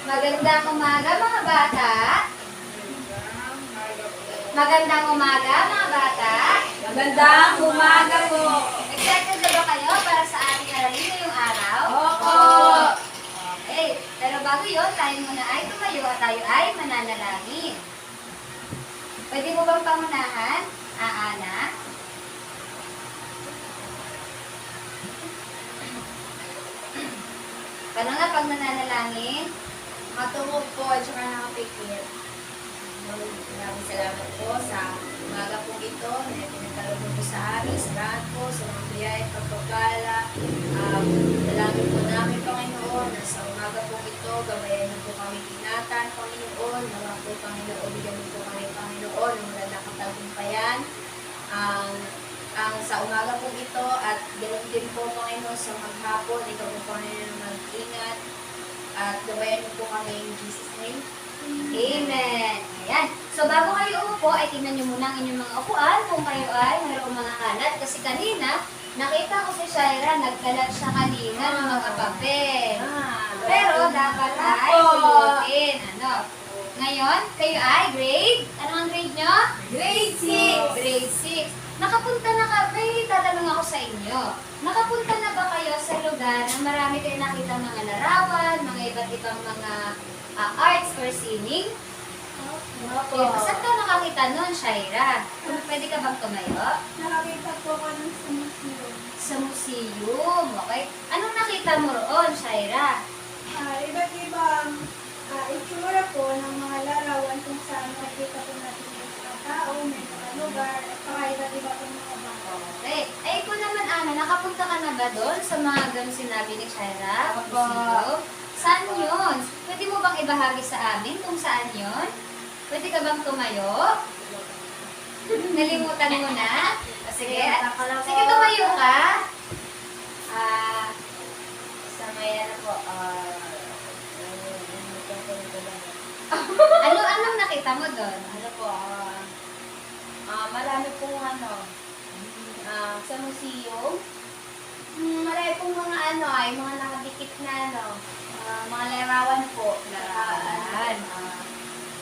Magandang umaga mga bata. Magandang umaga mga bata. Magandang umaga po. Excited na ba kayo para sa ating aralin ngayong araw? Opo. Okay. Pero bago yun, tayo muna ay tumayo at tayo ay mananalangin. Pwede mo bang pangunahan, Ana? Paano nga pag nananalangin? Matungog po at saka nakapikit. Maraming salamat po sa umaga po ito na pinagkaloob po sa amin, sa lahat po, sa mga biyaya at pagpapala. Dalangin po namin, Panginoon, na sa umaga po ito, gabayan niyo po kami ingatan, Panginoon. Nawa po, Panginoon, bigyan niyo po kami, Panginoon, ng magandang katagumpayan. Ang sa umaga po ito at ganoon din po, Panginoon, sa maghapon, ikaw po, Panginoon, mag-ingat at gabayan niyo po kami in Jesus' name. Amen. Ayan. So, bago kayo umupo, ay tingnan nyo muna ang inyong mga upuan kung kayo ay mayroong mga kalat. Kasi kanina, nakita ko si Shaira, nagkalat siya kanina ng mga papel. Pero, dapat ay pulutin. Ano? Ngayon, kayo ay grade? Ano ang grade nyo? Grade 6! Grade 6. Nakapunta na ka, may tatanong ako sa inyo. Nakapunta na ba kayo sa lugar na marami kayo nakita mga larawan, mga iba't ibang mga arts or singing? Okay. Saan ka nakakita nun, Shaira? Pwede ka bang tumayo? Nakakita po ako ng sa museum. Sa museum, okay? Anong nakita mo roon, Shaira? Iba't ibang itsura po ng mga larawan kung saan makikita po natin yung mga tao, may mga lugar, at saka iba't iba po mga bangko. Okay. Ay, ikaw naman, Ana, nakapunta ka na ba doon sa mga ganun sinabi ni Shaira? Opo. Museum? Saan yun? Pwede mo bang ibahagi sa amin kung saan yun? Pwede ka bang tumayo? Nalimutan mo na? Sige. Sige, tumayo ka. Sa may ano po, Anong nakita mo doon? ano po, marami pong ano, sa museum, marami pong mga ano, ay mga nakadikit na ano, mga larawan po. Larawan.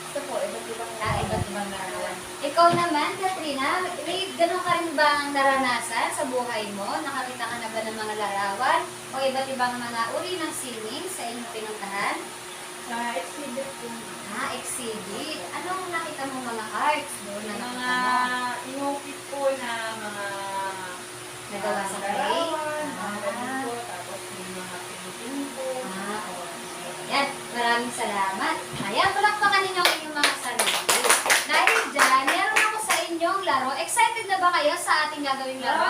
Ito po, iba't ibang Iba't ibang larawan. Ikaw naman, Katrina, may ganun ka rin ba ang naranasan sa buhay mo? Nakakita ka na ba ng mga larawan o iba't ibang mga uri ng singing sa inyong pinuntahan? Exhibit po. Exhibit. Anong nakita mo mga arts doon na nakita mga mo? inukit po na mga Nagawa sa clay? larawan, mga ganun po, tapos yung mga pinitin po. Okay. Yan, maraming salamat. Ayan, palakpakan ninyo ang inyong mga sarili. Dahil dyan, meron ako sa inyong laro. Excited na ba kayo sa ating gagawing laro?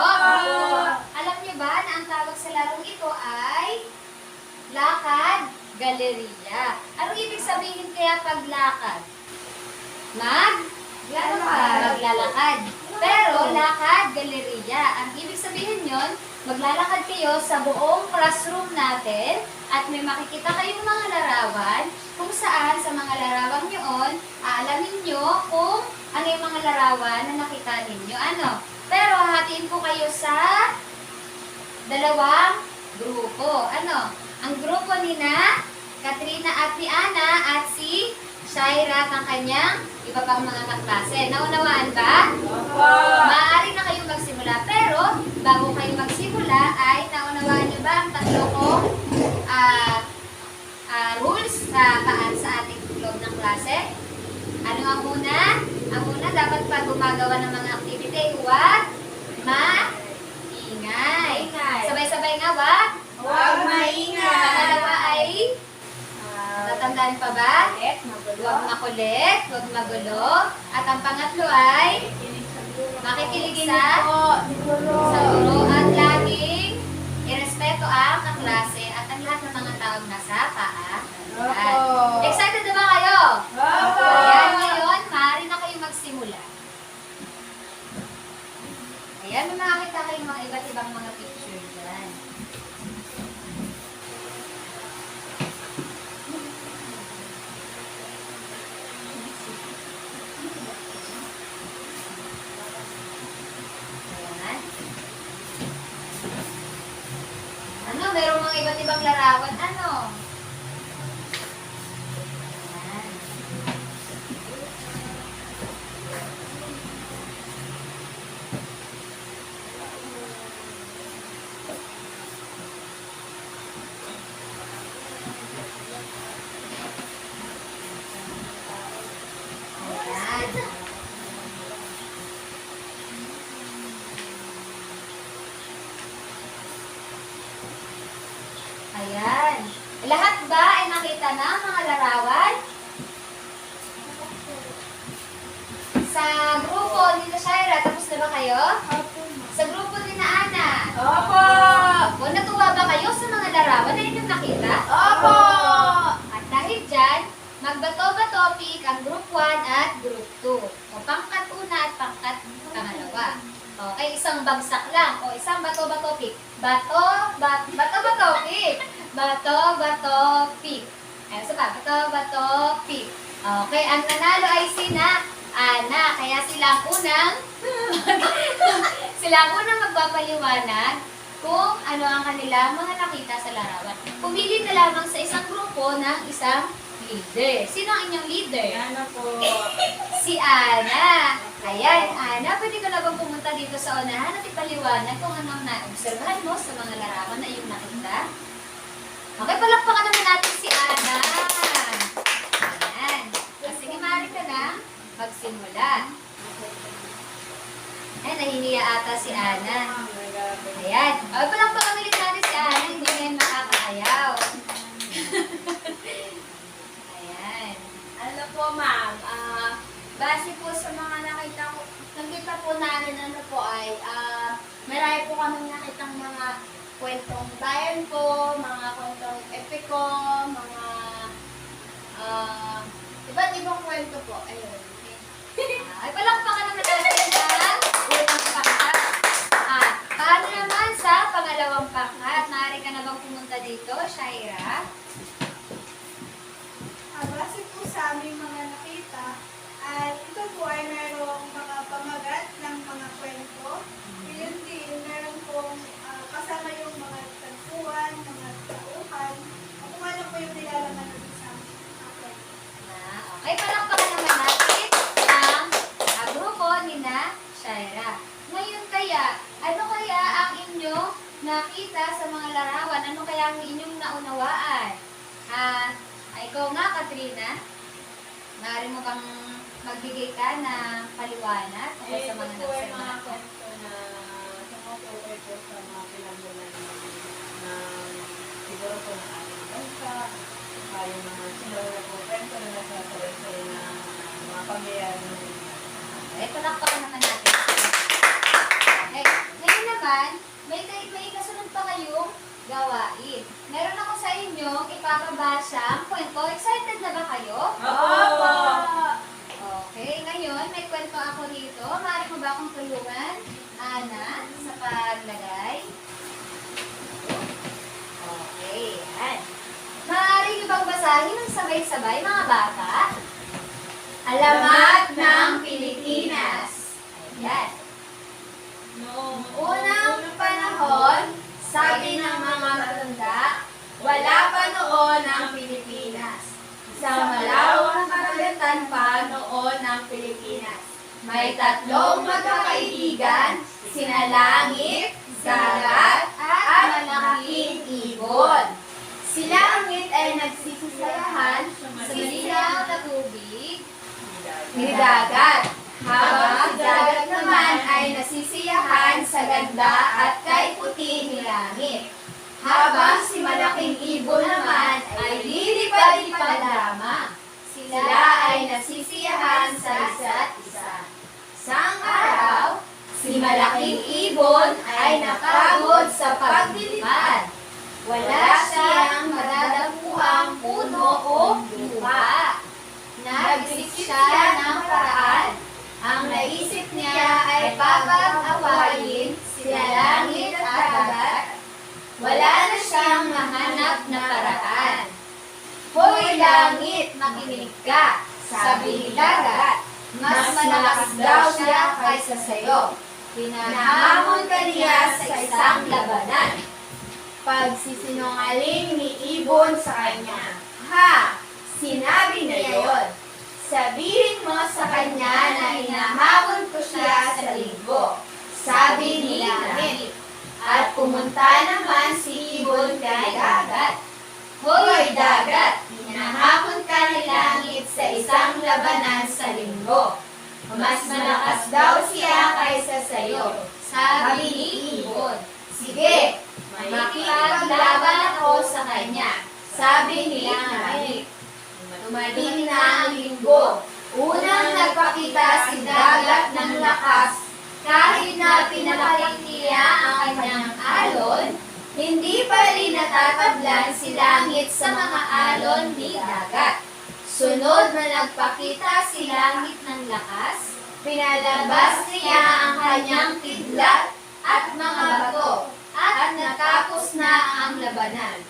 Alam niyo ba na ang tawag sa larong ito ay lakad, galeriya. Anong ibig sabihin kaya paglakad? Maglalakad. Pero lakad, galeriya. Ang ibig sabihin yon, maglalakad kayo sa buong classroom natin at may makikita kayong mga larawan kung saan sa mga larawan yun, aalamin nyo kung ano yung mga larawan na nakita ninyo. Ano? Pero hahatiin ko kayo sa dalawang grupo. Ano? Ang grupo ni na Katrina at ni Ana at si Shaira at ang kanyang iba pang mga kaklase. Naunawaan ba? Maaari na kayong magsimula. Pero, bago kayo magsimula, ay naunawaan niyo ba ang tatlo kong rules sa ating loob ng klase? Ano ang una? Ang una, dapat pag gumagawa ng mga activity, huwag maingay. Sabay-sabay nga, Huwag maingay. Pangalawa ay, tatandaan pa ba? Magulo. Huwag makulit, huwag magulo. At ang pangatlo ay, makikinig sa guro. At laging irespeto ang kaklase at ang lahat ng mga taong nasa paaralan. Excited na ba kayo? Ayan, ngayon, maaari na kayo magsimula. Ayan, may makakita kayong mga iba't ibang mga picture dyan. Ayan. Ano, merong mga iba't ibang larawan. Ano? Lahat ba ay nakita na ang mga larawan? Sa grupo ni Shaira, tapos na ba kayo? Opo, ma'am. Sa grupo ni na Ana? Opo! O, natuwa ba kayo sa mga larawan na inyong nakita? Opo! At dahil dyan, magbato-bato pick ang group 1 at group 2. O pangkat una at pangkat pangalawa. Okay, isang bagsak lang. O isang bato-bato pick. Bato-bato pick. Bato-bato pick. Ay, isa pa, bato-bato pick. Okay, ang nanalo ay sina Ana. Kaya sila ang unang sila ang unang magpapaliwanag kung ano ang kanilang mga nakita sa larawan. Pumili na lamang sa isang grupo ng isang leader. Sino ang inyong leader? Ano po? Si Ana. Ayan, Ana, pwede ka na bang pumunta dito sa unahan at ipaliwanag kung anong naobserbahan mo sa mga larawan na iyong nakita? Okay, palakpakan naman natin si Ana. Ayan. Sige, maaari ka na magsimula. Ay, nahihiya ata si Ana. Ayan. Okay, palakpakan ulit natin si Ana. Hindi na yan makakaayaw. Ayan. Ano po, ma'am? Base po sa mga nakita po namin ano po ay marami po kami nakitang mga kwentong bayan po, mga kwentong epiko, mga iba't ibang kwento po. Ayun. Ay, palakpakan naman natin ang unang pangkat. At paano naman sa pangalawang pangkat? Maaari ka na bang pumunta dito, Shaira? Base po sa aming mga nakita, at ito po ay mayroong mga pamagat ng mga kwento. Yun din, meron pong kasama yung mga tagpuan, mga tauhan, at kung ano po yung nilalaman natin sa mga kwento. Okay, palakpakan naman natin ang grupo ni na Shaira. Ngayon kaya, ano kaya ang inyong nakita sa mga larawan? Ano kaya ang inyong naunawaan? Ikaw nga, Katrina, maaari mo bang magbigay ka ng paliwanag tungkol sa mga naobserbahan ko? na tumutukoy po sa mga pinagmulan na siguro po ng ating bansa, yung mga sinawala po kwento na nagsasabi na mga pangyayari ng Palakpakan naman natin. Okay. Ngayon naman, may kasunod pa kayong gawain. Meron ako sa inyo ipapabasa ang kwento. Excited na ba kayo? Opo! Okay, ngayon may kwento ako dito. Maaari mo ba akong tulungan, Ana, sa paglagay? Okay, yan. Maaari niyo bang basahin ng sabay-sabay, mga bata? Alamat ng Pilipinas. Ayan. Noong unang panahon, sabi ng mga matanda, wala pa noon ang Pilipinas. Sa malawak na karagatan pa noon ang Pilipinas. May tatlong magkakaibigan, sina Langit, Dagat, at malaking ibon. Sila Langit ay nagsisisayahan sa Malinaw na tubig. ni Dagat, habang si Dagat naman ay nasisiyahan sa ganda at kay puti ni Langit. Habang si malaking ibon naman ay lilipad-lipad lamang. Sila ay nasisiyahan sa isa't isa. Isang araw, si malaking ibon ay napagod sa paglilipad. Wala siyang madadapuhang puno o lupa. Nag-isip siya ng paraan. Ang naisip niya ay papag-awayin sila Langit at Dagat. Wala na siyang mahanap na paraan. Hoy Langit, makinig ka, sabi ni Dagat. Mas malakas daw siya kaysa sa'yo. Pinahamon ka niya sa isang labanan. Pagsisinungaling ni Ibon sa kanya. Ha! Sinabi niya yon. Sabihin mo sa kanya na hinahamon ko siya sa linggo. Sabi ni Langit. At pumunta naman si Ibon kay Dagat. Hoy Dagat, hinahamon ka ni Langit sa isang labanan sa linggo. Mas malakas daw siya kaysa sa'yo. Sabi ni Ibon. Sige, makipaglaban ako sa kanya. sabi ni langit. Dumating na ang linggo. Unang nagpakita si dagat ng lakas. Kahit na pinalaki niya ang kanyang alon, hindi pa rin natatablan si langit sa mga alon ni dagat. Sunod na nagpakita si langit ng lakas, pinalabas niya ang kanyang kidlat at mga bato, at natapos na ang labanan.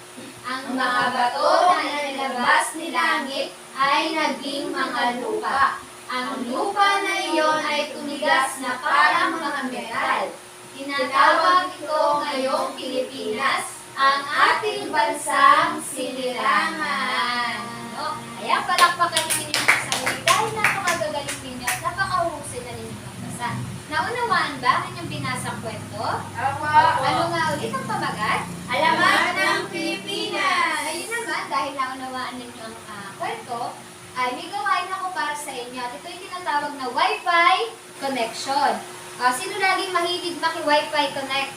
Ang mga bato na nilabas ni langit ay naging mga lupa. Ang lupa na iyon ay tumigas na parang mga metal. Tinatawag ito ngayong Pilipinas, ang ating bansang sinilangan. No? Kaya palakpakan ninyo yung sarili dahil napakagagaling ninyo at napakahusay na ninyo magbasa. Naunawaan ba ang inyong binasang kwento? Ano nga ulit ang pamagat? Alamat ng Pilipinas! Ayun naman, dahil naunawaan ninyo ang kwento, ay may gawain ako para sa inyo. At ito yung tinatawag na Wi-Fi connection. Sino laging mahilig maki-Wi-Fi connect?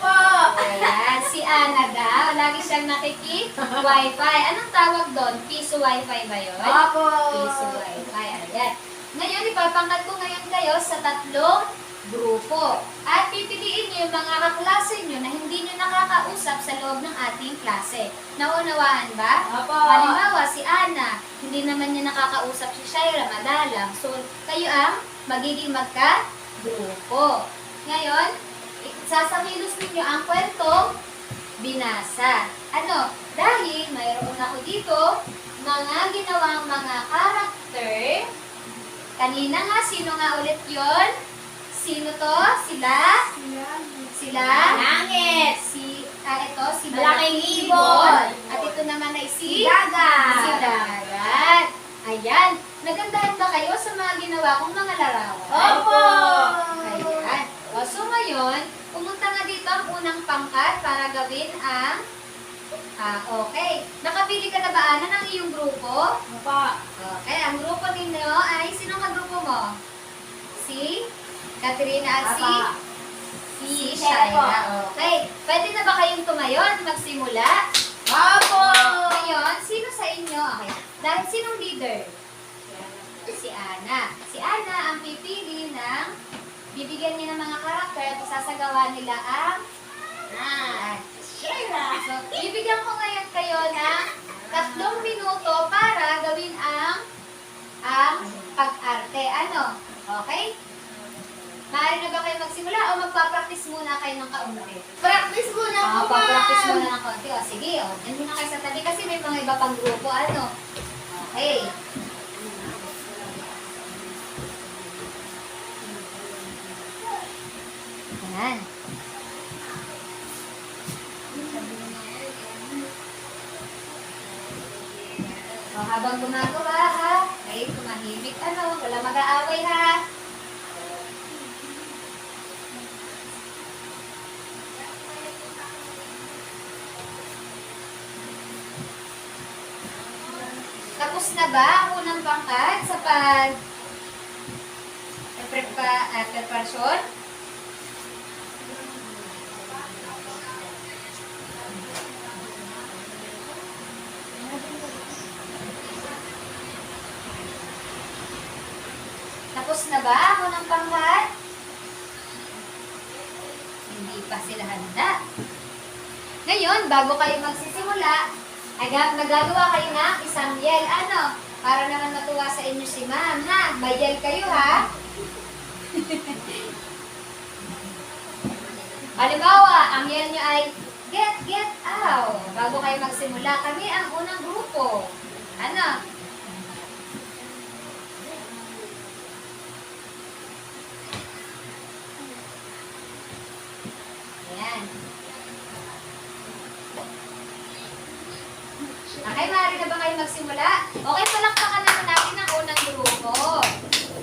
Po! Ayan, si Ana daw. Lagi siyang nakiki-Wi-Fi. Anong tawag doon? Piso Wi-Fi ba yun? Opo! Piso Wi-Fi. Ayan. Ngayon, ipapangkat ko ngayon kayo sa 3 grupo. At pipiliin niyo yung mga kaklase niyo na hindi niyo nakakausap sa loob ng ating klase. Naunawaan ba? Opo! Halimbawa, si Ana, hindi naman niya nakakausap si Shaira, madalang. So, kayo ang magiging magka-grupo. Ngayon, sasakilos ninyo ang kwentong binasa. Ano? Dahil mayroon ako dito mga ginawang mga karakter. Kanina nga, sino nga ulit yon? Sino to? Sila? Sila? Langit! Ito, si Malaking ibon. At ito naman ay si Dagat. Si Dagat. Ayan. Nagandahan ba kayo sa mga ginawa kong mga larawan? Opo! Ayan. So ngayon, pumunta nga dito ang unang pangkat para gawin ang okay. Nakapili ka na ba, Ana, ng iyong grupo? Opo! Okay, ang grupo ninyo ay, sino ang grupo mo? Si Katrina at si Shaira. Okay. Pwede na ba kayong tumayo at magsimula? Opo! Ngayon, sino sa inyo? Okay. Dahil sinong leader? Si Ana. Si Ana ang pipili ng bibigyan niya ng mga karakter at isasagawa nila ang So, bibigyan ko ngayon kayo ng 3 minuto para gawin ang pag-arte. Ano? Okay? Maaari na ba kayo magsimula o magpa-practice muna kayo ng kaunti? Practice muna po, ma'am! Pa-practice muna ng kaunti. O, sige. O, dyan muna kayo sa tabi kasi may mga iba pang grupo. Ano? Okay. Yan. O, habang gumagawa ha, kayo tumahimik wala mag-aaway ha. Tapos na ba ang unang pangkat sa preparasyon? Tapos na ba ang unang pangkat? Hindi pa sila handa. Ngayon, bago kayo magsisimula, nagagawa kayo ng isang yel. Ano? Para naman matuwa sa inyo si ma'am, ha? May yel kayo, ha? Halimbawa, ang yel nyo ay, get out. Bago kayo magsimula, kami ang unang grupo. Ano? Ayan. Okay, maaari na ba kayo magsimula? Okay, palakpakan naman natin ang unang grupo.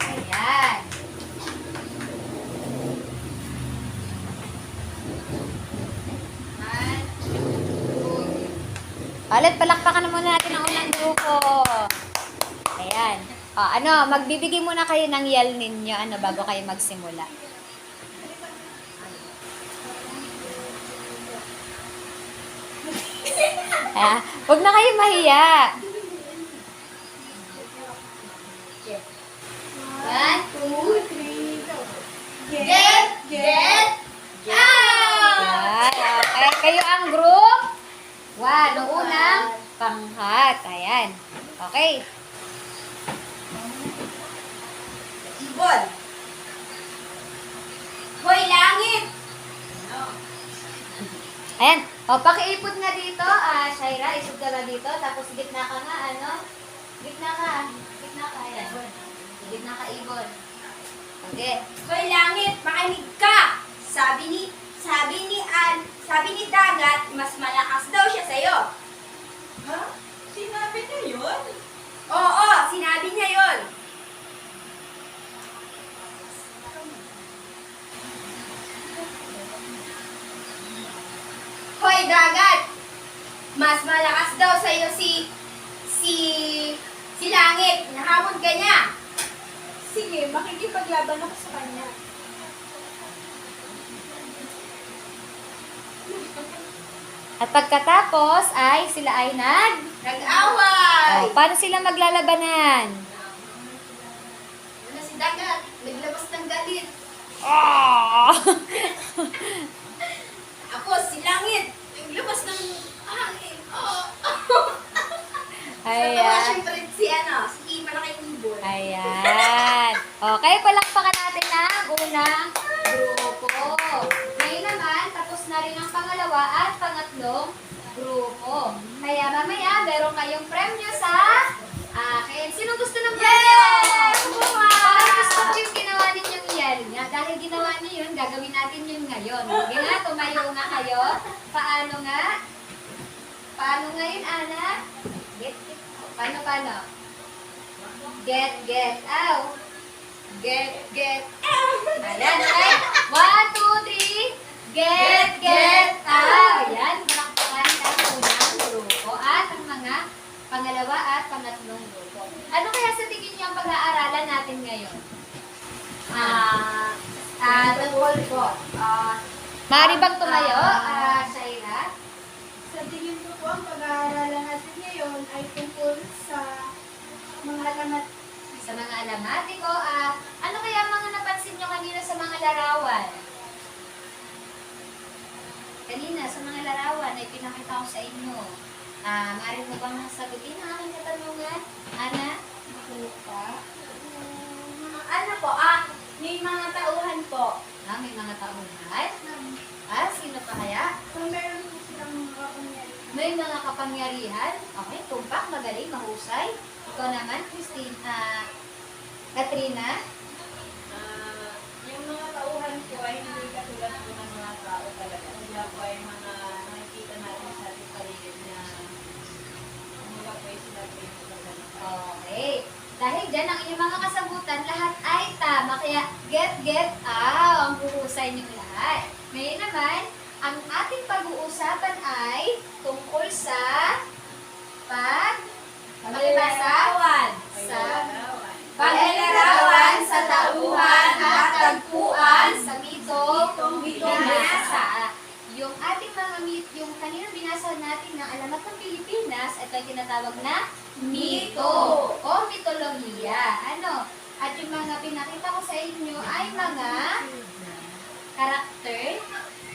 Ayan. Ulit, palakpakan na muna natin ang unang grupo. Ayan. Magbibigay muna kayo ng yell ninyo bago kayo magsimula. Huwag na kayo mahiya. One, two, three, go. get, out! Yan, okay. Kayo ang group 1. Ang unang panghat. Ayan. Okay. Ibon. Hoy, langit! Ayan. O, pakiipot nga dito. Shaira, isod ka na dito. Tapos gitna ka nga, ano? Gitna ka. Gitna ka. Ayan. Gitna ka, ibon. Okay. Hoy, langit, makinig ka! Sabi ni dagat, mas malakas daw siya sa'yo. Ha? Sinabi niya yun? Oo, sinabi niya yon. Hoy, dagat! Mas malakas daw sa'yo si langit. Nahamon ka niya. Sige, makikipaglaban ako sa kanya. At pagkatapos ay sila ay Nag-away. paano sila maglalabanan? Ano si dagat? Naglabas ng galit. Oh! Ako, si langit. Naglabas ng hangin. Oh. Ayan. Natawa siyempre si malaking ibon. Ayan. Okay, palakpakan natin ang unang grupo. Ngayon naman, tapos na rin ang pangalawa at pangatlong grupo. Kaya mamaya, meron kayong premyo sa akin. Sino gusto ng premyo? Parang gusto ko yung ginawa ninyong yan. Dahil ginawa niyo yun, gagawin natin yun ngayon. Sige nga, tumayo nga kayo. Paano nga? Paano ngayon, Ana? Paano? Get out. Get out. Ayan, okay? 1, 2, 3. Get out. Ayan, palakpakan ang unang grupo at ang mga pangalawa at pangatlong grupo. Ano kaya sa tingin niyo ang pag-aaralan natin ngayon? Tungkol po. Maaari bang tumayo, Shaira? Sa tingin ko po, ang pag-aaralan natin ngayon ay tungkol sa mga alamat. Sa mga alamat, ano kaya ang mga napansin nyo kanina sa mga larawan? Kanina, sa mga larawan ay pinakita ko sa inyo. Maaari mo bang sagutin ang aking katanungan? Ana? Ano po? May mga tauhan po. May mga tauhan? Sino pa kaya? So, meron po silang mga kapangyarihan. May mga kapangyarihan? Okay, tumpak, magaling, mahusay. Ikaw naman, Katrina? Yung mga tauhan po ay hindi katulad po ng mga tao talaga. Sila po ay mga nakikita natin sa ating paligid na mga po ay sila po yung maganda. Okay. Dahil dyan, ang inyong mga kasagutan, lahat ay tama. Kaya, get out. Ang huhusay niyong lahat. Ngayon naman, ang ating pag-uusapan ay tungkol sa Paglilarawan. sa Paglilarawan sa tauhan at tagpuan sa mitong binasa. Yung ating mga yung kanina binasa natin ng alamat ng Pilipinas, ito ay tinatawag na mito o mitolohiya. At yung mga pinakita ko sa inyo ay mga karakter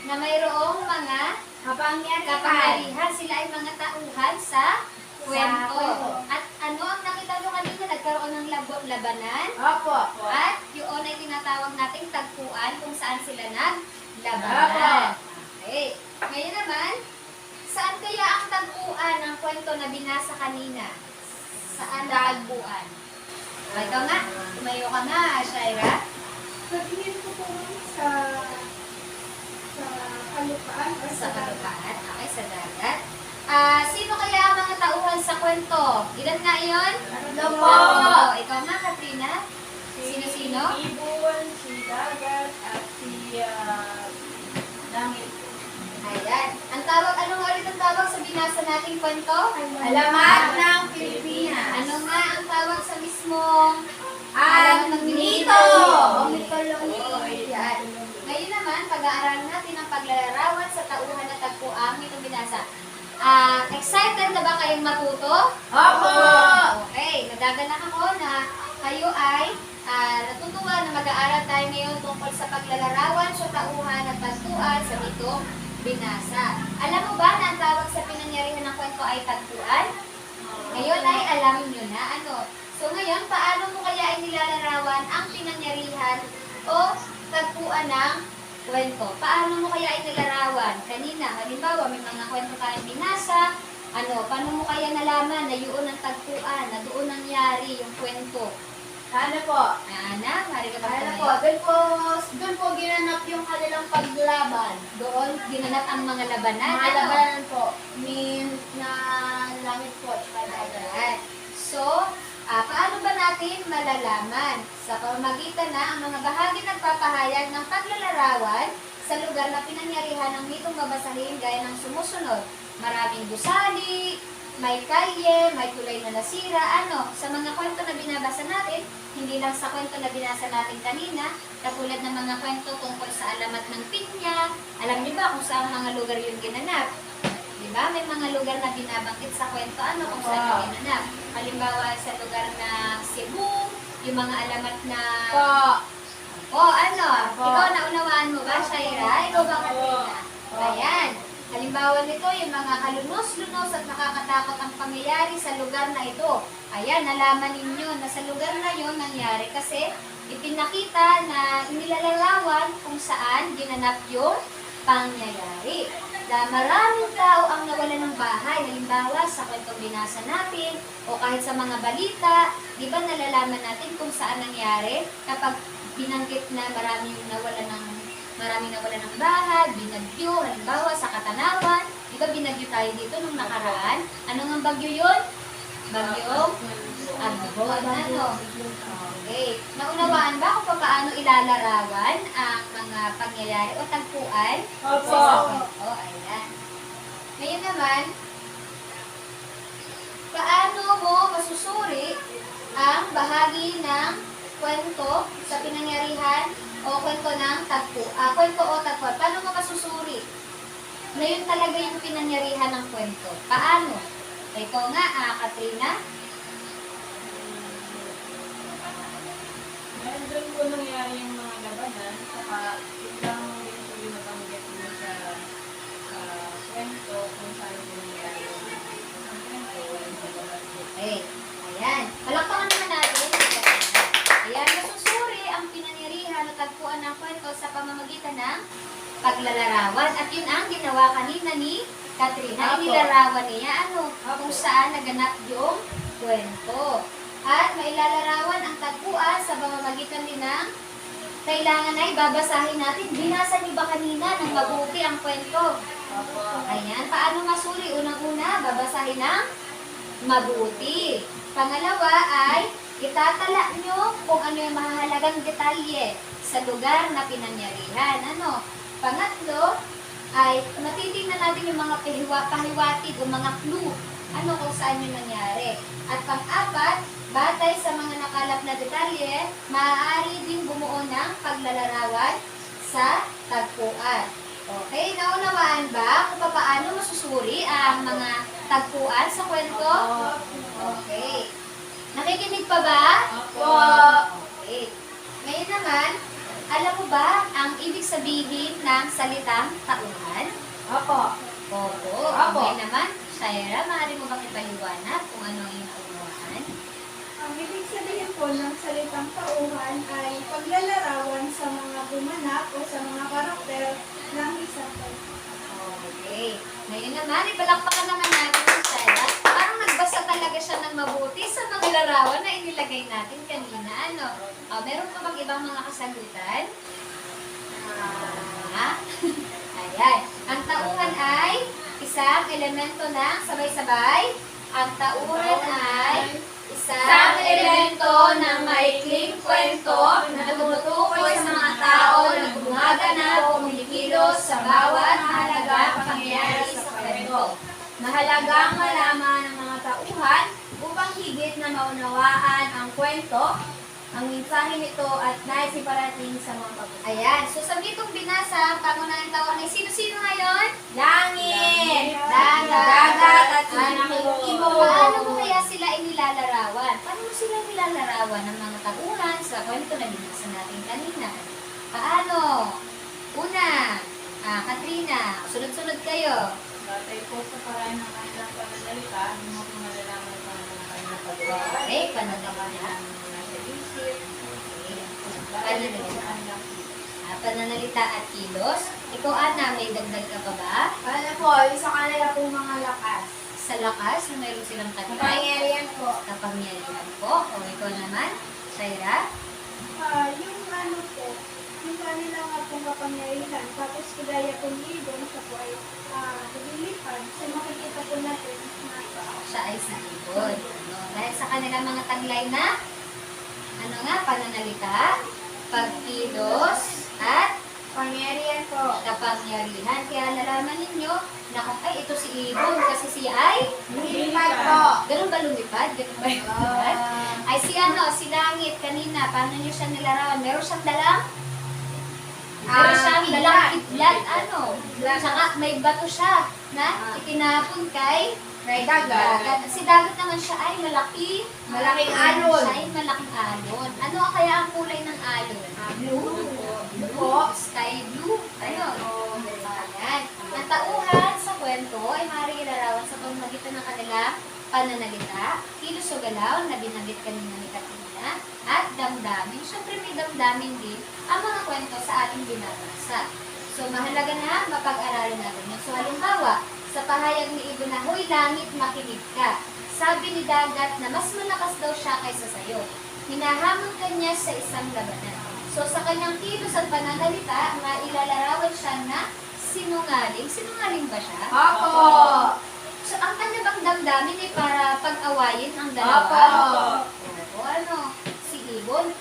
na mayroong mga kapangyarihan. Sila ay mga tauhan sa kwento. At ano ang nakita nyo kanina? Nagkaroon ng labanan. Opo. At yun ay tinatawag nating tagpuan kung saan sila naglabanan. Okay. Ngayon naman, saan kaya ang tagpuan ng kwento na binasa kanina? Saan tagpuan? Ikaw nga, tumayo ka nga, Shaira. Sa tingin ko po sa kalupaan or Sa kalupaan, okay, sa dagat. Sino kaya ang mga tauhan sa kwento? Ilan nga yun? Ano po? Ikaw nga, Katrina? Sino-sino? Si ibon, si dagat, at si langit. Ayan. Ano nga ulit ang tawag sa binasa nating kwento? Alamat ng Pilipinas. Ano nga ang tawag sa mismong Mito. o mitolohiya? Ngayon naman, pag-aaralan natin ang paglalarawan sa tauhan at tagpuan nitong binasa. Excited na ba kayong matuto? Opo! Okay, nagagalak ako na kayo ay natutuwa na mag-aaral tayo ngayon tungkol sa paglalarawan sa tauhan at tagpuan sa bitong binasa. Alam mo ba na ang tawag sa pinangyarihan ng kwento ay tagpuan? Ngayon ay alam nyo na ano. So ngayon, paano mo kaya inilalarawan ang pinangyarihan o tagpuan ng kwento? Paano mo kaya inilarawan? Kanina, halimbawa, may mga kwento tayong binasa. Paano mo kaya nalaman na yun ang tagpuan, na doon nangyari yung kwento? Ano po? Ana, mari ka ba Ano tumayo? po? Doon po ginanap yung kanilang paglaban. Doon, ginanap ang mga labanan. Mga Ano? labanan po. Na langit po. Tsaka dagat. Ayan. So, paano ba natin malalaman? Sa pamamagitan na ang mga bahagi nagpapahayag ng paglalarawan sa lugar na pinangyarihan ng mitong babasahin gaya ng sumusunod. Maraming gusali, may kalye, may tulay na nasira, sa mga kwento na binabasa natin, hindi lang sa kwento na binasa natin kanina, katulad ng mga kwento tungkol sa alamat ng pinya, alam niyo ba kung saan mga lugar yung ginanap? Diba? May mga lugar na binabanggit sa kwento, kung saan yung ginanap. Halimbawa sa lugar na Cebu, yung mga alamat na... Po. Ikaw naunawaan mo ba, Shaira? Ikaw ba, Katrina? Ayan. Halimbawa nito, yung mga kalunos-lunos at nakakatakot ang pangyayari sa lugar na ito. Ayan, nalaman ninyo na sa lugar na yon nangyari kasi ipinakita na inilalarawan kung saan ginanap yung pangyayari. Na maraming tao ang nawalan ng bahay. Halimbawa, sa kwentong binasa natin o kahit sa mga balita, di ba nalalaman natin kung saan nangyari kapag binanggit na maraming nawalan ng bahay, binagyo, halimbawa sa Katanawan, di ba binagyo tayo dito nung nakaraan? Ano nga bagyo yun? Bagyong Agbon. Okay. Naunawaan ba kung paano ilalarawan ang mga pangyayari o tagpuan? Opo. Sa kwento? Ayan. Ngayon naman, paano mo masusuri ang bahagi ng kwento sa pinangyarihan o kwento ng kwento o tagpuan? Paano mo masusuri na yun talaga yung pinangyarihan ng kwento? Paano? Ito nga, Katrina. Dahil doon po nangyari yung mga labanan, saka biglang din po yung nabanggit mo sa kwento kung saan po nangyari yung kwento, walang nabanggit. Okay. Ayan. Palakpakan naman natin. Ayan, masusuri ang pinangyarihan o tagpuan ng kwento sa pamamagitan ng paglalarawan. At yun ang ginawa kanina ni Katrina. Apo. Inilarawan niya kung saan naganap yung kwento. At mailalarawan ang tagpuan sa pamamagitan din ng kailangan ay babasahin natin. Binasa niyo ba kanina ng mabuti ang kwento? Ayan. Paano masuri? Unang-una, babasahin ng mabuti. Pangalawa ay itatala nyo kung ano yung mahalagang detalye sa lugar na pinangyarihan. Pangatlo ay matitingnan natin yung mga pahiwatig o mga clue. Kung saan yung nangyari. At pang-apat, batay sa mga nakalap na detalye, maaari din bumuo ng paglalarawan sa tagpuan. Okay, naunawaan ba kung paano masusuri ang mga tagpuan sa kwento? Okay. Nakikinig pa ba? Opo. Okay. Ngayon naman, alam mo ba ang ibig sabihin ng salitang tauhan? Opo. Opo. Opo. Okay naman, Shaira, maaari mo bang ipaliwanag kung ano ang inuunahan? Ang ibig sabihin po ng salitang tauhan ay paglalarawan sa mga gumanap o sa mga karakter ng isang kwento. Okay. Ngayon naman, ipalakpakan naman natin si Shaira. Parang nagbasa talaga siya ng mabuti sa mga larawan na inilagay natin kanina. Meron pa bang ibang mga kasagutan? Ayan. Ang tauhan ay isang elemento ng sabay-sabay. Ang tauhan ay isang elemento ng maikling kwento na tumutukoy sa mga tao na gumaganap o kumikilos sa bawat mahalagang pangyayari sa kwento. Mahalagang malaman ng mga tauhan upang higit na maunawaan ang kwento ang mensahe nito at nais iparating sa mga pag-usapan. Ayan. So, sa mitong binasa, pangunahing tawag ay sino-sino ngayon? Langit, Dagat, at ibon. Paano mo kaya sila inilalarawan? Paano mo sila inilalarawan ng mga tauhan sa kwento na binasa natin kanina? Paano? Una, Katrina, sunod-sunod kayo. Batay po sa paraan ng kanilang pananalita, hindi mo po malalaman pa ng kanilang pagkawa. Okay, pananalita. Nasa isip, Pananalita. sa kanilang Pananalita at kilos. Ikaw, Ana, may dagdag ka pa ba? Ano po, yung sa kanila pong mga lakas. Sa lakas, na mayroon silang taglay. Kapangyarihan po. Kapangyarihan po. O, ikaw naman, Shaira. Yung ano po, yung kanila nga pong kapangyarihan, tapos kagaya pong ibon, siya po ay naglilipad. So makikita po natin na Siya ay si Ibon. Ano, dahil sa kanilang mga taglay na, ano nga, pananalita, pagkilos, at Pangyarihan po. kapangyarihan. Kaya nalaman ninyo na kung ay ito si Ibon kasi siya ay Lipad po. ganun ba lumipad? Ganun ba lumipad? Ay si ano, si Langit kanina, paano niyo siya nilarawan? Meron siyang dalang? Meron siyang dalang kidlat, ano? Tsaka may bato siya na itinapon kay Dagat. Si Dagat naman siya ay malaki. Malaking alon. Siya ay malaking alon. Ano kaya ang kulay ng alon? Blue. Blue po. Sky blue. Ano? Ayan. Ang tauhan sa kwento ay maaaring ilarawan sa pamamagitan ng kanilang pananalita, kilos o galaw na binanggit kanina ni Katrina, at damdamin. Siyempre may damdamin din ang mga kwento sa ating binabasa. So mahalaga na mapag-aralan natin yun. So halimbawa, sa pahayag ni Ibon na, "Hoy langit, makinig ka." Sabi ni Dagat na mas malakas daw siya kaysa sayo. Hinahamon ka niya sa isang labanan. So sa kanyang kilos at pananalita, mailalarawan siya na sinungaling. Sinungaling ba siya? Opo. So ang kanya bang damdamin ay para pag-awayin ang dalawa? Opo. O ano, si Ibon.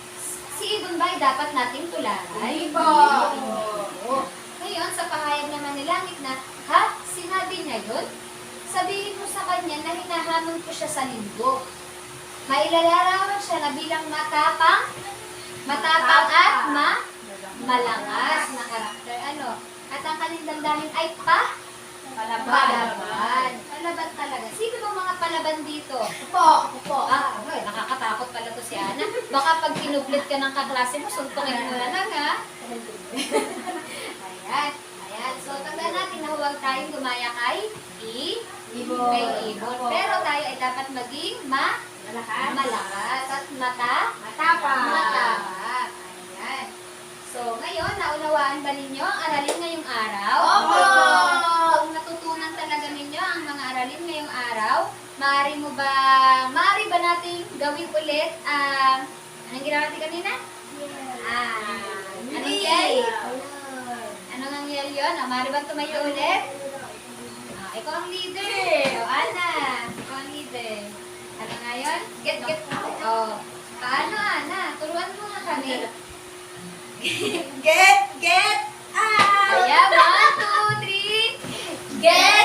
Si Ibon ba ay dapat nating tularan? Hindi po. Oo. Ngayon, sa pahayag naman ni Langit na, ha? Sinabi niya yun? Sabihin mo sa kanya na hinahamon ko siya sa linggo. Mailalarawan siya na bilang matapang at malakas na karakter. Ano? At ang kanyang damdamin ay palaban. Palaban talaga. Sino bang mga palaban dito? Opo. Okay, nakakatakot pala to si Ana. Baka pag kinuplit ka ng kaklase mo, suntukin mo na lang, ha? Ayan. Ayan. So, tandaan natin na huwag tayong gumaya kay Ibon. Ibon. Pero tayo ay dapat maging malakas at Matapang. Ayan. So, ngayon, naunawaan ba ninyo ang aralin ngayong araw? Opo. Kung natutunan talaga ninyo ang mga aralin ngayong araw, maaari ba nating gawin ulit anong ginawa natin kanina? Anong yay? Anong ang yay yun? Maaari ba tumayo ulit? Ikaw ang leader. O, Ana. Ikaw ang leader. Ano nga yun? Get. Paano, Ana? Turuan mo nga kami. Get. Kaya, 1, 2, 3. Get!